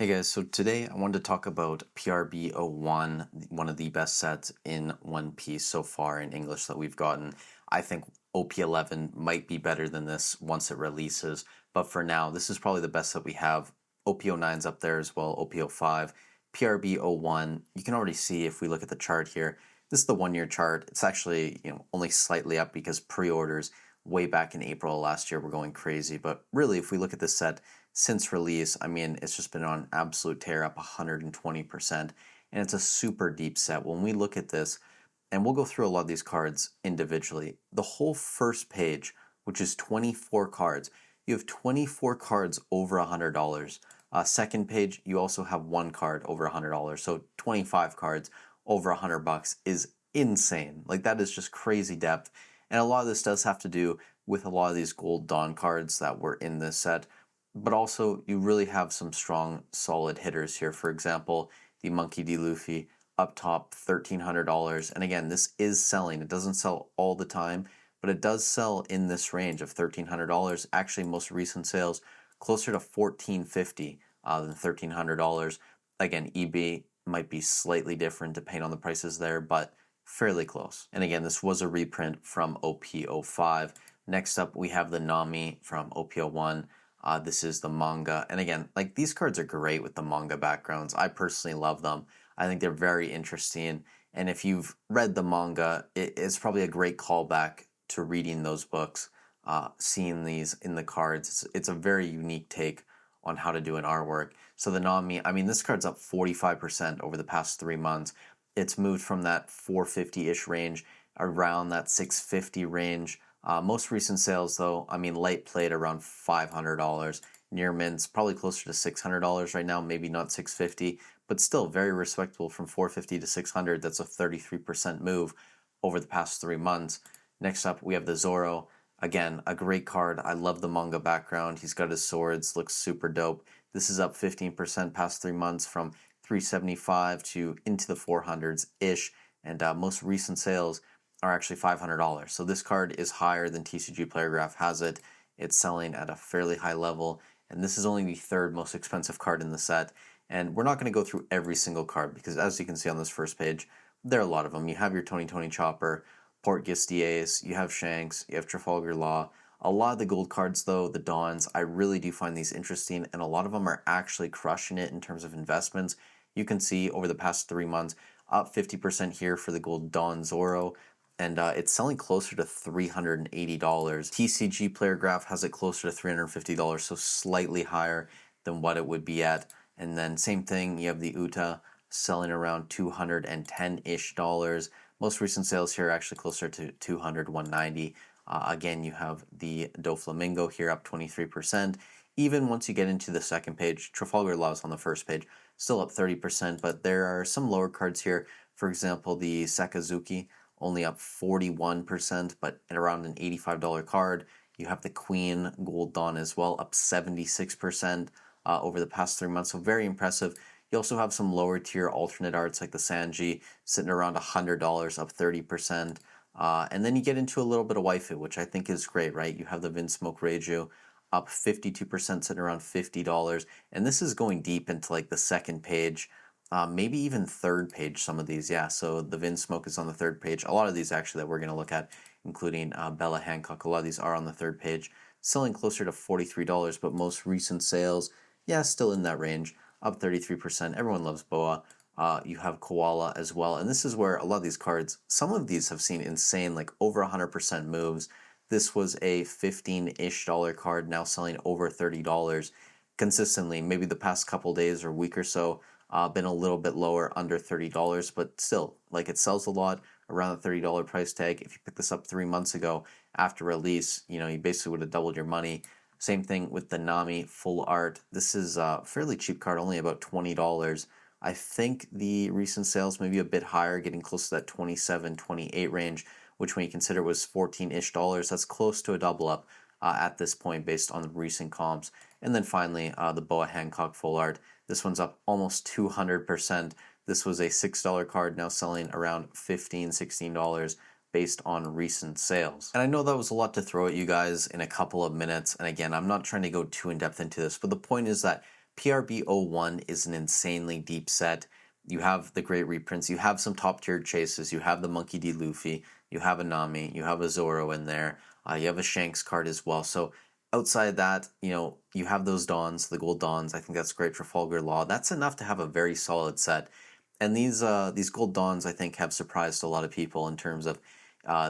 Hey guys, so today I wanted to talk about PRB-01, one of the best sets in One Piece so far in English that we've gotten. I think OP11 might be better than this once it releases, but for now, this is probably the best that we have. OP09's up there as well, OP05, PRB-01. You can already see if we look at the chart here, this is the 1 year chart. It's actually only slightly up because pre-orders way back in April last year were going crazy, but really if we look at this set, since release, I mean, it's just been on an absolute tear, up 120%, and it's a super deep set. When we look at this, and we'll go through a lot of these cards individually, the whole first page, which is 24 cards, you have 24 cards over $100. Second page, you also have one card over $100, so 25 cards over $100 is insane. Like, that is just crazy depth, and a lot of this does have to do with a lot of these Gold Dawn cards that were in this set. But also, you really have some strong, solid hitters here. For example, the Monkey D. Luffy up top, $1,300. And again, this is selling. It doesn't sell all the time, but it does sell in this range of $1,300. Actually, most recent sales closer to $1,450 than $1,300. Again, eBay might be slightly different depending on the prices there, but fairly close. And again, this was a reprint from OP05. Next up, we have the Nami from OP01. This is the manga, and again, like, these cards are great with the manga backgrounds. I personally love them. I think they're very interesting, and if you've read the manga, it's probably a great callback to reading those books, seeing these in the cards. It's a very unique take on how to do an artwork. So the Nami, I mean, this card's up 45% over the past 3 months. It's moved from that 450-ish range around that 650 range. Most recent sales, though, I mean, light played around $500. Near mints probably closer to $600 right now, maybe not $650, but still very respectable from $450 to $600. That's a 33% move over the past 3 months. Next up, we have the Zoro. Again, a great card. I love the manga background. He's got his swords, looks super dope. This is up 15% past 3 months from 375 to into the 400s-ish, and most recent sales are actually $500. So this card is higher than TCG Playergraph has it. It's selling at a fairly high level, and this is only the third most expensive card in the set. And we're not going to go through every single card because, as you can see on this first page, there are a lot of them. You have your Tony Chopper, Port Gistiace, you have Shanks, you have Trafalgar Law. A lot of the gold cards, though, the Dawns, I really do find these interesting, and a lot of them are actually crushing it in terms of investments. You can see over the past 3 months, up 50% here for the Gold Dawn Zoro, and it's selling closer to $380. TCG Playergraph has it closer to $350, so slightly higher than what it would be at. And then same thing, you have the Uta selling around $210-ish. Most recent sales here are actually closer to $200, $190. Again, you have the Doflamingo here up 23%. Even once you get into the second page, Trafalgar Law's on the first page, still up 30%, but there are some lower cards here. For example, the Sakazuki, only up 41%, but at around an $85 card. You have the Queen Gold Dawn as well, up 76% over the past 3 months, so very impressive. You also have some lower tier alternate arts like the Sanji, sitting around $100, up 30%. And then you get into a little bit of waifu, which I think is great, right? You have the Vinsmoke Reiju, up 52%, sitting around $50. And this is going deep into like the second page, maybe even third page, some of these, yeah. So the Vinsmoke is on the third page. A lot of these actually that we're going to look at, including Bella Hancock, a lot of these are on the third page, selling closer to $43, but most recent sales, yeah, still in that range, up 33%. Everyone loves Boa. You have Koala as well, and this is where a lot of these cards, some of these have seen insane, like over 100% moves. This was a $15-ish card, now selling over $30 consistently. Maybe the past couple days or week or so, been a little bit lower, under $30, but still, like, it sells a lot around the $30 price tag. If you picked this up 3 months ago after release, you basically would have doubled your money. Same thing with the Nami full art. This is a fairly cheap card, only about $20. I think the recent sales may be a bit higher, getting close to that 27, 28 range, which when you consider was $14-ish, that's close to a double up at this point based on the recent comps. And then finally, the Boa Hancock full art. This one's up almost 200%. This was a $6 card, now selling around $15, $16 based on recent sales. And I know that was a lot to throw at you guys in a couple of minutes. And again, I'm not trying to go too in depth into this, but the point is that PRB-01 is an insanely deep set. You have the great reprints, you have some top tier chases, you have the Monkey D. Luffy, you have a Nami, you have a Zoro in there, you have a Shanks card as well. So outside that, you have those Dawns, the Gold Dawns. I think that's great. Trafalgar Law. That's enough to have a very solid set. And these Gold Dawns, I think, have surprised a lot of people in terms of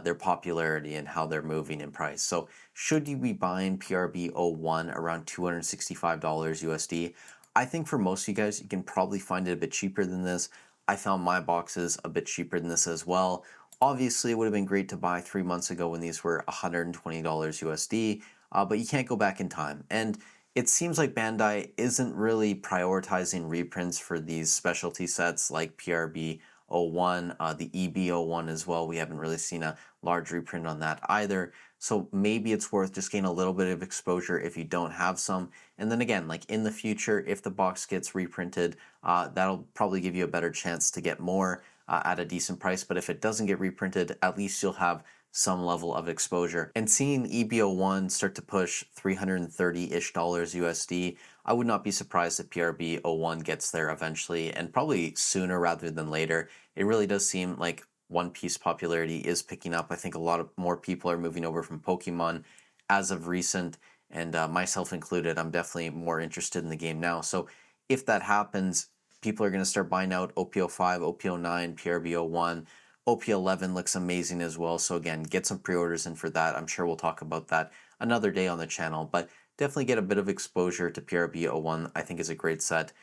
their popularity and how they're moving in price. So should you be buying PRB-01 around $265 USD? I think for most of you guys, you can probably find it a bit cheaper than this. I found my boxes a bit cheaper than this as well. Obviously, it would have been great to buy 3 months ago when these were $120 USD, but you can't go back in time. And it seems like Bandai isn't really prioritizing reprints for these specialty sets like PRB-01, the EB-01 as well. We haven't really seen a large reprint on that either. So maybe it's worth just getting a little bit of exposure if you don't have some. And then again, like in the future, if the box gets reprinted, that'll probably give you a better chance to get more at a decent price. But if it doesn't get reprinted, at least you'll have some level of exposure. And seeing EB-01 start to push $330-ish USD, I would not be surprised if PRB-01 gets there eventually, and probably sooner rather than later. It really does seem like One Piece popularity is picking up. I think a lot of more people are moving over from Pokemon as of recent, and myself included. I'm definitely more interested in the game now. So if that happens, people are going to start buying out OP-05, OP-09, PRB-01. OP-11 looks amazing as well. So again, get some pre-orders in for that. I'm sure we'll talk about that another day on the channel, but definitely get a bit of exposure to PRB-01. I think is a great set.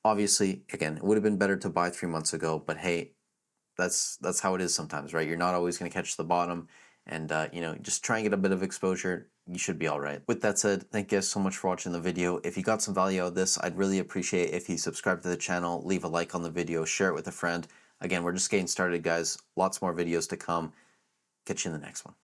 Obviously, again, it would have been better to buy 3 months ago, but hey, that's how it is sometimes, right? You're not always going to catch the bottom, and just try and get a bit of exposure. You should be all right. With that said, thank you guys so much for watching the video. If you got some value out of this, I'd really appreciate if you subscribe to the channel, leave a like on the video, share it with a friend. Again, we're just getting started, guys. Lots more videos to come. Catch you in the next one.